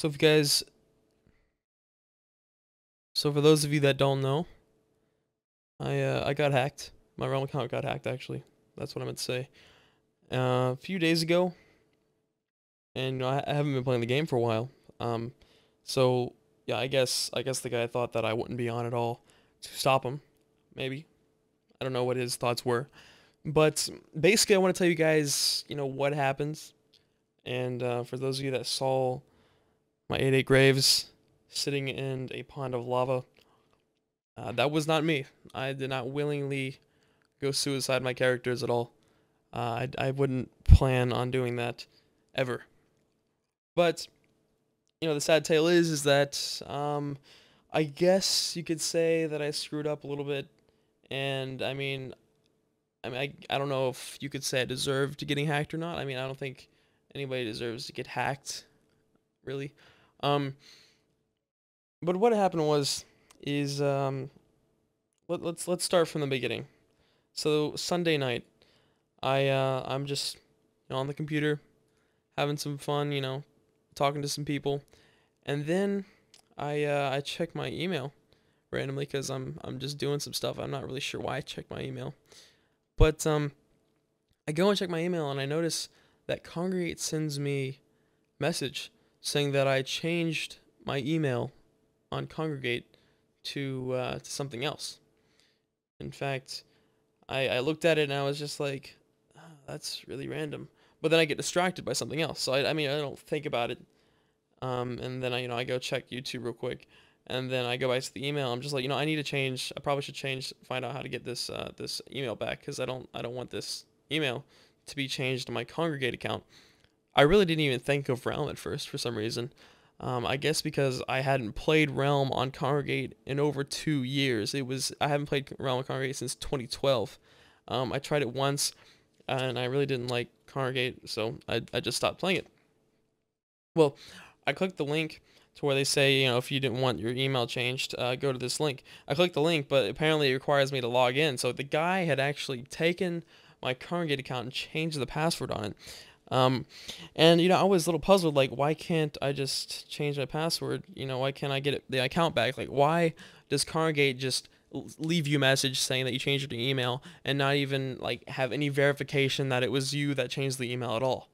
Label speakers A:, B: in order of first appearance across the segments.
A: So if you guys, so for those of you that don't know, I got hacked. My realm account got hacked actually. That's what I meant to say. A few days ago, and I haven't been playing the game for a while. Um, so yeah, I guess the guy thought that I wouldn't be on at all to stop him. Maybe I don't know what his thoughts were, but basically I want to tell you guys, what happens. And for those of you that saw my 8-8 graves sitting in a pond of lava, that was not me. I did not willingly go suicide my characters at all. I wouldn't plan on doing that ever. But the sad tale is that I guess you could say that I screwed up a little bit, and I don't know if you could say I deserved getting hacked or not. I mean, I don't think anybody deserves to get hacked, really. Um, but what happened is let's start from the beginning. So Sunday night, I'm just on the computer having some fun, talking to some people, and then I check my email randomly because I'm just doing some stuff. I'm not really sure why I check my email, but I go and check my email and I notice that Congregate sends me message saying that I changed my email on Congregate to something else. In fact, I looked at it and I was just like, "Ah, that's really random." But then I get distracted by something else. So I mean I don't think about it. And then I go check YouTube real quick, and then I go back to the email. I'm just like, I need to change. I probably should find out how to get this email back because I don't want this email to be changed to my Congregate account. I really didn't even think of Realm at first for some reason. I guess because I hadn't played Realm on Congregate in over 2 years. I haven't played Realm on Congregate since 2012. I tried it once, and I really didn't like Congregate, so I just stopped playing it. Well, I clicked the link to where they say, if you didn't want your email changed, go to this link. I clicked the link, but apparently it requires me to log in. So the guy had actually taken my Congregate account and changed the password on it. Um, and I was a little puzzled, like, why can't I just change my password? Why can't I get the account back? Like, why does Congregate just leave you a message saying that you changed your email and not even like have any verification that it was you that changed the email at all?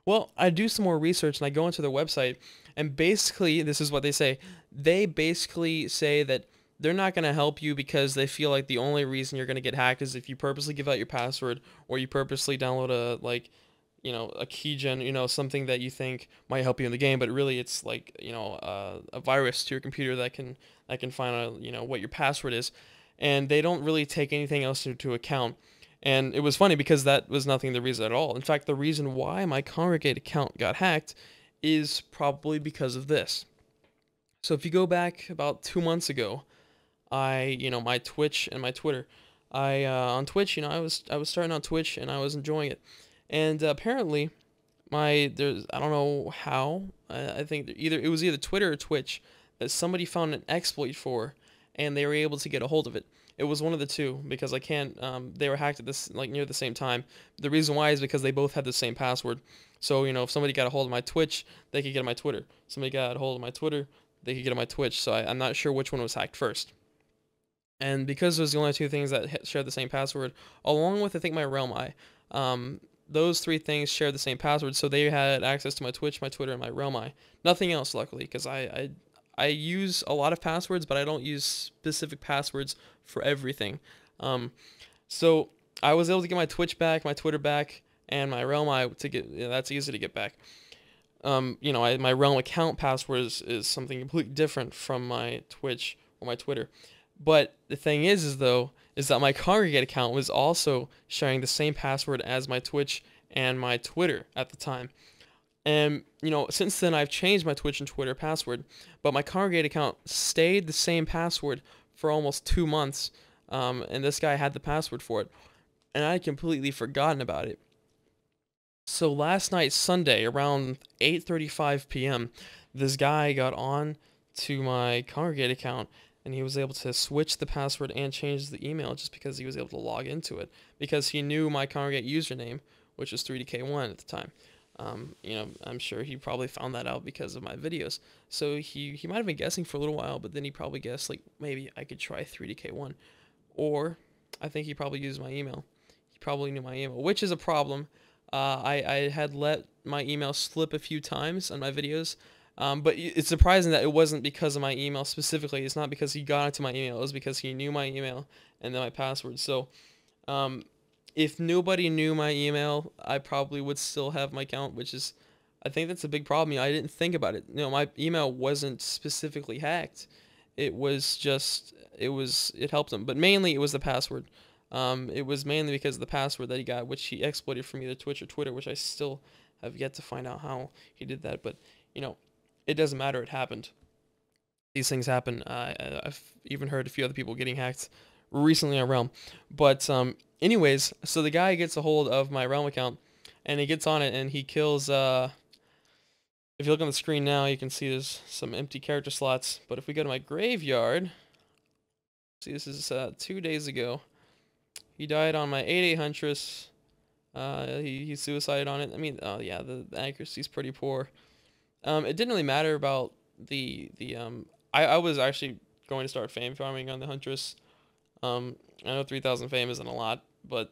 A: Well, I do some more research and I go into their website, and basically, this is what they say. They basically say that they're not going to help you because they feel like the only reason you're going to get hacked is if you purposely give out your password or you purposely download a keygen, something that you think might help you in the game, but really it's like, a virus to your computer that can find out, what your password is, and they don't really take anything else into account. And it was funny because that was nothing the reason at all. In fact, the reason why my Congregate account got hacked is probably because of this. So if you go back about 2 months ago, my Twitch and my Twitter, on Twitch, I was starting on Twitch and I was enjoying it, and apparently I don't know how, I think it was either Twitter or Twitch that somebody found an exploit for, and they were able to get a hold of it. It was one of the two because I can't. They were hacked at this like near the same time. The reason why is because they both had the same password. So if somebody got a hold of my Twitch, they could get on my Twitter. Somebody got a hold of my Twitter, they could get on my Twitch. So I'm not sure which one was hacked first. And because those are the only two things that share the same password, along with I think my Realm Eye, those three things share the same password. So they had access to my Twitch, my Twitter, and my Realm Eye. Nothing else, luckily, because I use a lot of passwords, but I don't use specific passwords for everything. Um, so I was able to get my Twitch back, my Twitter back, and my Realm Eye to get. That's easy to get back. My Realm account password is something completely different from my Twitch or my Twitter. But the thing is that my Congregate account was also sharing the same password as my Twitch and my Twitter at the time. And, since then I've changed my Twitch and Twitter password, but my Congregate account stayed the same password for almost 2 months. And this guy had the password for it, and I had completely forgotten about it. So last night, Sunday, around 8:35 p.m., this guy got on to my Congregate account, and he was able to switch the password and change the email just because he was able to log into it, because he knew my Congregate username, which was 3DK1 at the time. You know, I'm sure he probably found that out because of my videos. So he might have been guessing for a little while, but then he probably guessed like maybe I could try 3DK1, or I think he probably used my email. He probably knew my email, which is a problem. I had let my email slip a few times on my videos, but it's surprising that it wasn't because of my email specifically. It's not because he got into my email. It was because he knew my email and then my password. So um, if nobody knew my email, I probably would still have my account, which is, I think that's a big problem. You know, I didn't think about it. You know, my email wasn't specifically hacked. It was just, it helped him. But mainly it was the password. It was mainly because of the password that he got, which he exploited from either Twitch or Twitter, which I still have yet to find out how he did that. But, you know, it doesn't matter. It happened. These things happen. I've even heard a few other people getting hacked recently on Realm. But anyways, so the guy gets a hold of my Realm account, and he gets on it, and he kills. If you look on the screen now, you can see there's some empty character slots. But if we go to my graveyard, see this is 2 days ago. He died on my 8/8 Huntress. He suicided on it. I mean, oh yeah, the accuracy's pretty poor. It didn't really matter about I was actually going to start fame farming on the Huntress. I know 3,000 fame isn't a lot, but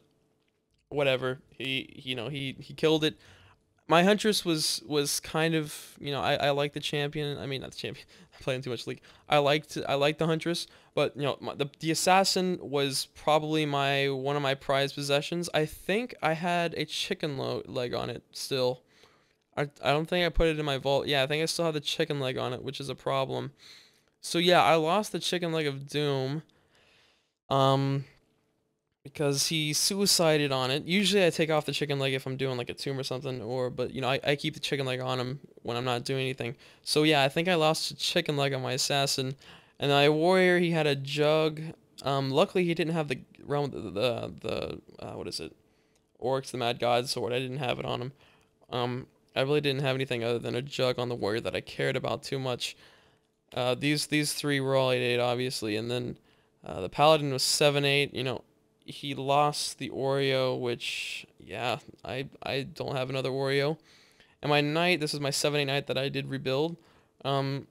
A: whatever. He killed it. My Huntress was kind of, you know, I like the champion. I mean, not the champion. I'm playing too much League. I liked the Huntress, but you know, the assassin was probably one of my prized possessions. I think I had a chicken leg on it still. I don't think I put it in my vault. Yeah, I think I still have the chicken leg on it, which is a problem. So yeah, I lost the chicken leg of Doom. Because he suicided on it. Usually I take off the chicken leg if I'm doing like a tomb or something, but you know, I keep the chicken leg on him when I'm not doing anything. So yeah, I think I lost the chicken leg on my assassin. And my warrior, he had a jug. Luckily he didn't have the realm, what is it? Oryx the Mad God sword. I didn't have it on him. I really didn't have anything other than a jug on the warrior that I cared about too much. These three were all 8/8 obviously, and then the paladin was 7/8. You know, he lost the Oreo, which yeah, I don't have another Oreo. And my knight, this is my 7/8 knight that I did rebuild. Only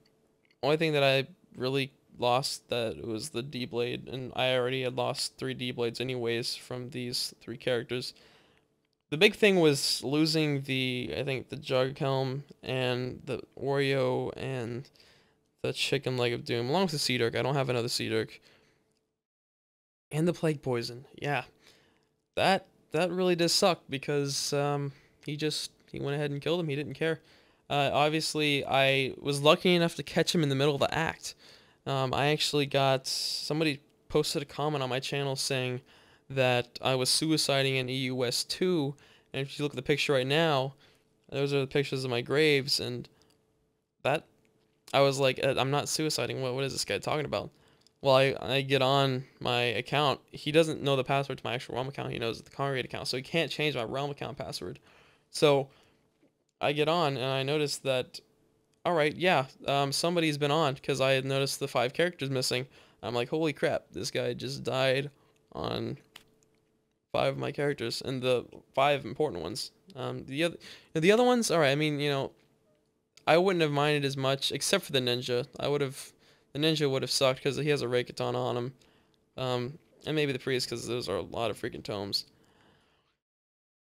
A: thing that I really lost that was the D blade, and I already had lost 3 D blades anyways from these 3 characters. The big thing was losing I think the Jug Helm and the Oreo and the Chicken Leg of Doom, along with the Sea Dirk. I don't have another Sea Dirk. And the Plague Poison. Yeah. That really does suck because he went ahead and killed him. He didn't care. Obviously, I was lucky enough to catch him in the middle of the act. I actually got somebody posted a comment on my channel saying that I was suiciding in EU West 2, and if you look at the picture right now, those are the pictures of my graves, and that I was like, I'm not suiciding. What is this guy talking about? Well, I get on my account. He doesn't know the password to my actual Realm account. He knows the Congregate account, so he can't change my Realm account password. So I get on, and I notice that, all right, yeah, somebody's been on, because I had noticed the 5 characters missing. I'm like, holy crap, this guy just died on 5 of my characters, and the 5 important ones. The other ones, all right. I mean, you know, I wouldn't have minded as much, except for the ninja. The ninja would have sucked because he has a Raketon on him. And maybe the priest because those are a lot of freaking tomes.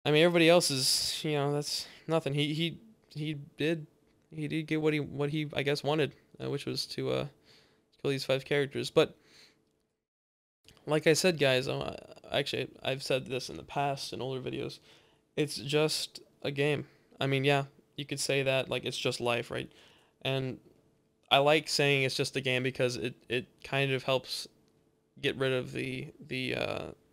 A: I mean, everybody else is, you know, that's nothing. He did get what he I guess wanted, which was to kill these 5 characters. But like I said, guys, actually I've said this in the past in older videos. It's just a game. I mean, yeah, you could say that like it's just life, right? And I like saying it's just a game because it kind of helps get rid of the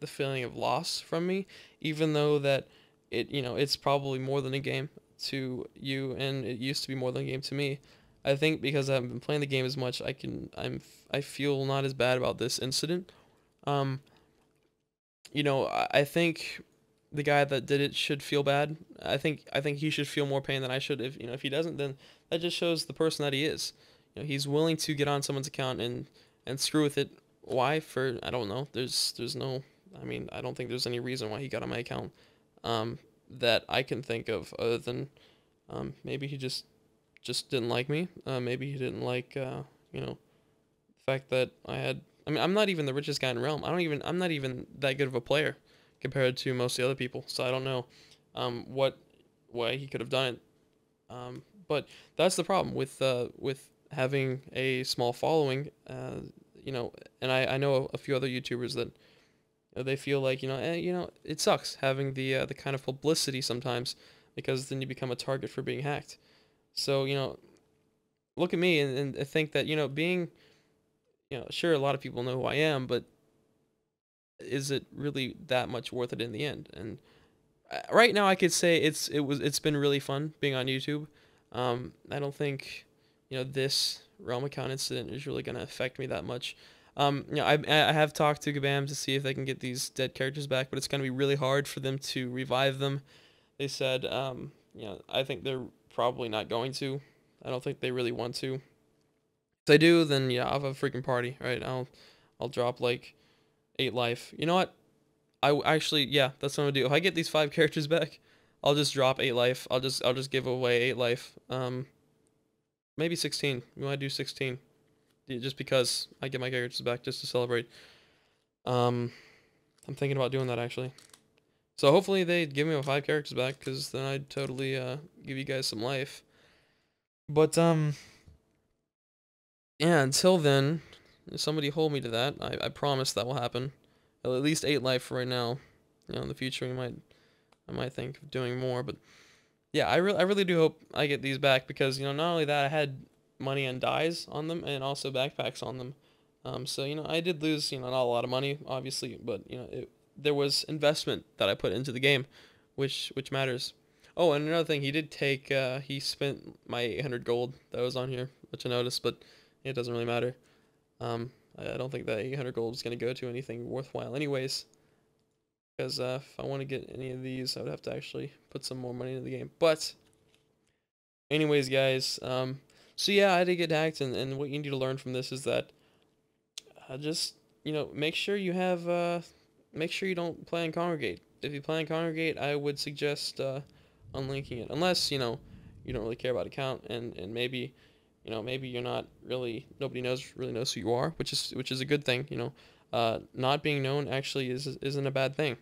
A: feeling of loss from me, even though that it's probably more than a game to you, and it used to be more than a game to me. I think because I haven't been playing the game as much, I feel not as bad about this incident. Um, I think the guy that did it should feel bad. I think he should feel more pain than I should. If he doesn't, then that just shows the person that he is. You know, he's willing to get on someone's account and screw with it. Why? I don't know. There's no. I mean, I don't think there's any reason why he got on my account. that I can think of, other than maybe he just didn't like me. Maybe he didn't like the fact that I mean, I'm not even the richest guy in Realm. I'm not even that good of a player compared to most of the other people. So I don't know what why he could have done it. But that's the problem with having a small following. And I know a few other YouTubers that they feel like it sucks having the kind of publicity sometimes, because then you become a target for being hacked. So look at me and think that being sure, a lot of people know who I am, but is it really that much worth it in the end? And right now, I could say it's been really fun being on YouTube. I don't think this Realm account incident is really gonna affect me that much. I have talked to Kabam to see if they can get these dead characters back, but it's gonna be really hard for them to revive them. They said, I think they're probably not going to. I don't think they really want to. If they do, then yeah, I'll have a freaking party, right? I'll drop like 8 life. You know what? Actually, yeah, that's what I'm gonna do. If I get these 5 characters back, I'll just drop 8 life. I'll just give away 8 life. Maybe 16. We might do 16. Just because I get my characters back just to celebrate. I'm thinking about doing that actually. So hopefully they give me my 5 characters back, because then I'd totally give you guys some life. But yeah, until then, somebody hold me to that. I promise that will happen. At least 8 life right now. In the future I might think of doing more, but yeah, I really do hope I get these back, because not only that, I had money and dyes on them, and also backpacks on them. So I did lose not a lot of money, obviously, but there was investment that I put into the game, which matters. Oh, and another thing, he did take he spent my 800 gold that was on here, which I noticed, but it doesn't really matter. I don't think that 800 gold is gonna go to anything worthwhile, anyways. Because if I want to get any of these, I would have to actually put some more money into the game. But anyways, guys, so yeah, I did get hacked, and what you need to learn from this is that just make sure you have make sure you don't play and congregate. If you play and congregate, I would suggest unlinking it, unless you don't really care about account, and maybe maybe you're not really, nobody really knows who you are, which is a good thing. Not being known actually isn't a bad thing.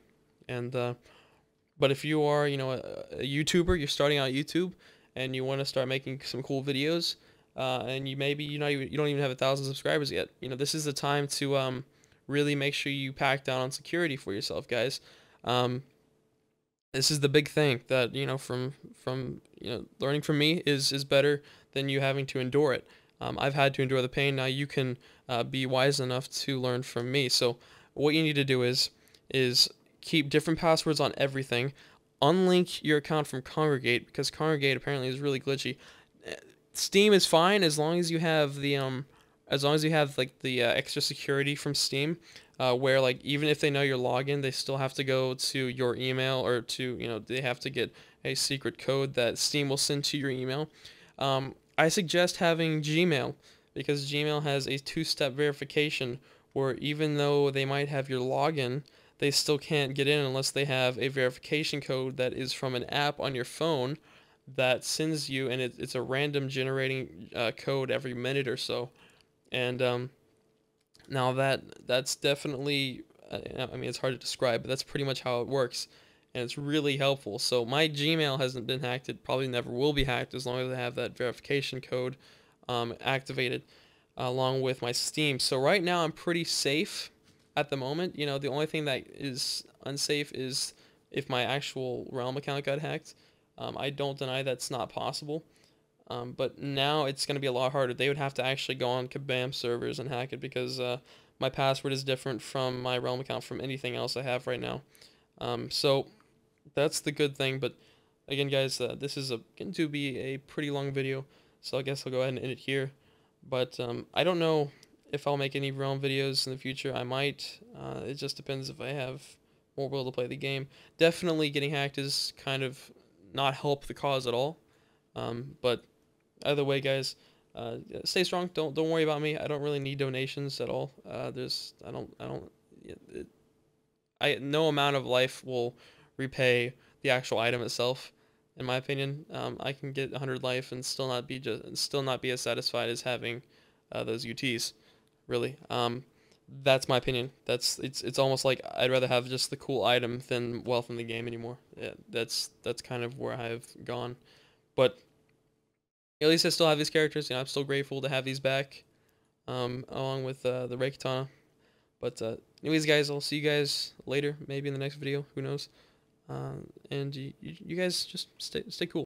A: And but if you are a YouTuber, you're starting out YouTube, and you want to start making some cool videos, and you don't even have 1,000 subscribers yet, this is the time to really make sure you pack down on security for yourself, guys. This is the big thing that from learning from me is better than you having to endure it. I've had to endure the pain. Now you can be wise enough to learn from me. So what you need to do is keep different passwords on everything. Unlink your account from Congregate, because Congregate apparently is really glitchy. Steam is fine as long as you have like the extra security from Steam, where like even if they know your login, they still have to go to your email, or to they have to get a secret code that Steam will send to your email. I suggest having Gmail, because Gmail has a 2-step verification where even though they might have your login, they still can't get in unless they have a verification code that is from an app on your phone that sends you, and it's a random generating code every minute or so. And now that's definitely, I mean, it's hard to describe, but that's pretty much how it works, and it's really helpful. So my Gmail hasn't been hacked. It probably never will be hacked as long as I have that verification code activated, along with my Steam. So right now I'm pretty safe at the moment. The only thing that is unsafe is if my actual Realm account got hacked. I don't deny that's not possible. But now it's going to be a lot harder. They would have to actually go on Kabam servers and hack it, because my password is different from my Realm account from anything else I have right now. So that's the good thing. But again, guys, this is going to be a pretty long video, so I guess I'll go ahead and end it here. But I don't know if I'll make any Realm videos in the future. I might. It just depends if I have more will to play the game. Definitely getting hacked is kind of not help the cause at all. But either way, guys, stay strong. Don't worry about me. I don't really need donations at all. No amount of life will repay the actual item itself. In my opinion, I can get 100 life and still not be as satisfied as having those UTs. Really, that's my opinion. It's almost like I'd rather have just the cool item than wealth in the game anymore. Yeah, that's kind of where I've gone. But at least I still have these characters. I'm still grateful to have these back, along with the Ray Katana. But anyways, guys, I'll see you guys later, maybe in the next video. Who knows? And you guys just stay cool.